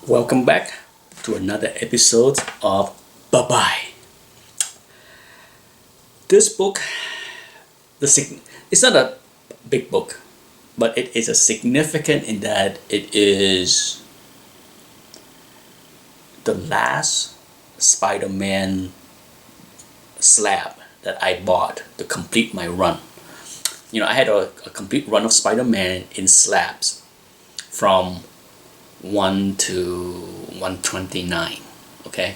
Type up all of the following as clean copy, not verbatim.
Welcome back to another episode of Bye Bye. This book, it's not a big book, but it is a significant in that it is the last Spider-Man slab that I bought to complete my run. I had a complete run of Spider-Man in slabs from 1 to 129, okay?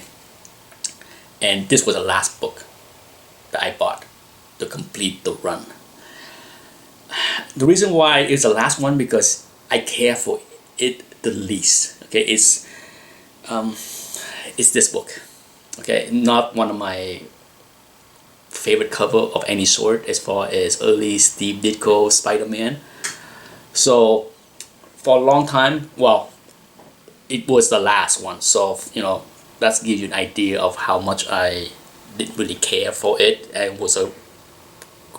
And this was the last book that I bought to complete the run. The reason why it's the last one because I care for it the least, okay? It's this book, okay? Not one of my favorite cover of any sort as far as early Steve Ditko Spider-Man. So for a long time, well, it was the last one, so that gives you an idea of how much I didn't really care for it. It was a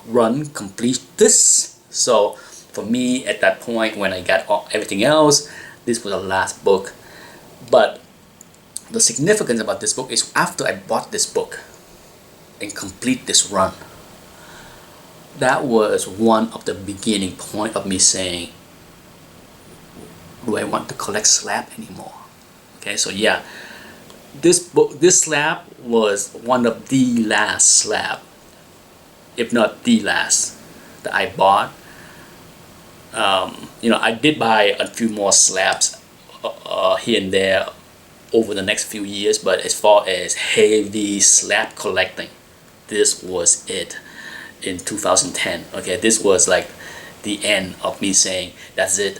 run complete this, so for me at that point when I got everything else, this was the last book. But the significance about this book is after I bought this book and complete this run, that was one of the beginning point of me saying, do I want to collect slab anymore? Okay, so yeah, this slab was one of the last slab, if not the last, that I bought. I did buy a few more slabs here and there over the next few years, but as far as heavy slab collecting, this was it in 2010. Okay, this was like the end of me saying, that's it.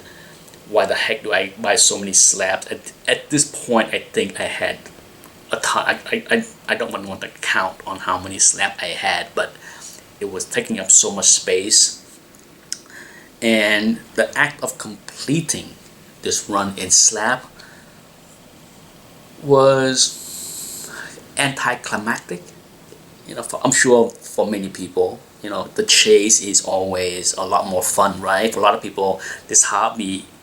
Why the heck do I buy so many slabs? At this point, I think I had a ton. I don't want to count on how many slabs I had, but it was taking up so much space. And the act of completing this run in slab was anticlimactic. I'm sure for many people, the chase is always a lot more fun, right? For a lot of people,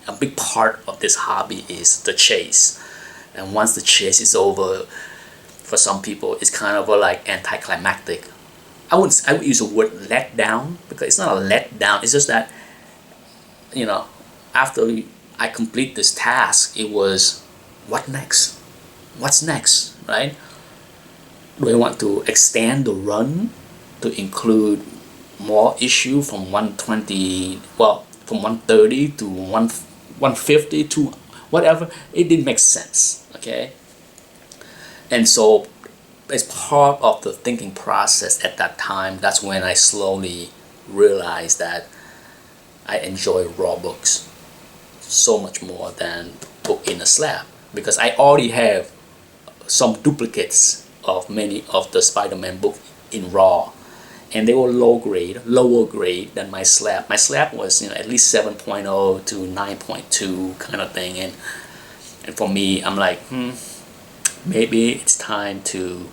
a big part of this hobby is the chase. And once the chase is over, for some people, it's kind of like anticlimactic. I would use the word let down, because it's not a let down. It's just that, after I complete this task, it was, what next? What's next, right? Do I want to extend the run to include more issue from 120, from 130 to 150 to whatever? It didn't make sense, okay? And so as part of the thinking process at that time, that's when I slowly realized that I enjoy raw books so much more than book in a slab, because I already have some duplicates of many of the Spider-Man books in raw, and they were lower grade than my slab. My slab was at least 7.0 to 9.2 kind of thing, and for me, I'm like, maybe it's time to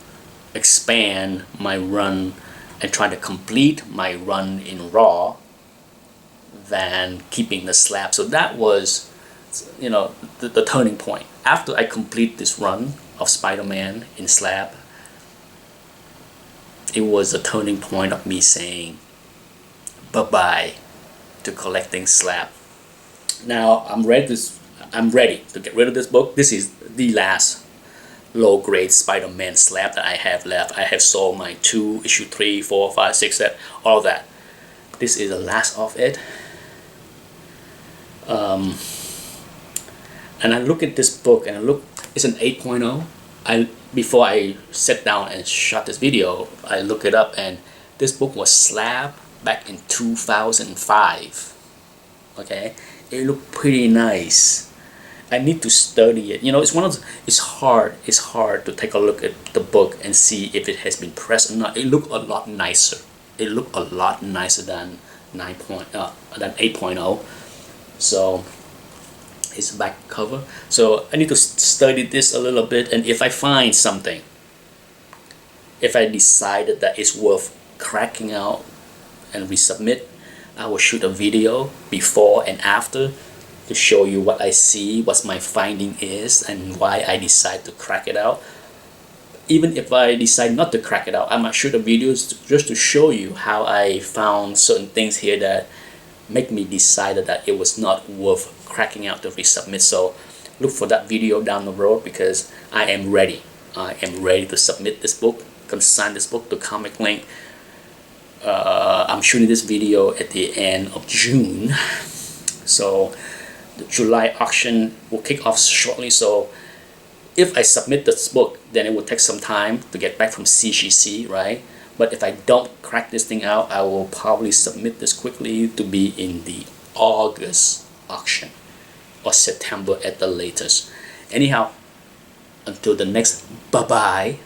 expand my run and try to complete my run in raw than keeping the slab. So that was the turning point. After I complete this run of Spider-Man in slab, it was a turning point of me saying bye-bye to collecting slab. Now I'm ready to get rid of this book. This is the last low-grade Spider-Man slab that I have left. I have sold my 2, issue 3, 4, 5, 6, 7, all of that. This is the last of it. And I look at this book and it's an 8.0. Before I sat down and shot this video, I looked it up, and this book was slab back in 2005. Okay, it looked pretty nice. I need to study it. It's hard to take a look at the book and see if it has been pressed or not. It looked a lot nicer. It looked a lot nicer than 8.0. So it's back cover. So I need to study this a little bit, and if I find something, if I decided that it's worth cracking out and resubmit, I will shoot a video before and after to show you what I see, what my finding is, and why I decide to crack it out. Even if I decide not to crack it out, I might shoot a video just to show you how I found certain things here that make me decide that it was not worth cracking out to resubmit. So look for that video down the road, because I am ready. I am ready to submit this book, consign this book to comiclink. I'm shooting this video at the end of June, so the July auction will kick off shortly. So if I submit this book, then it will take some time to get back from CGC, right? But if I don't crack this thing out, I will probably submit this quickly to be in the August auction or September at the latest. Anyhow, until the next bye-bye.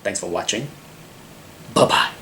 Thanks for watching. Bye-bye.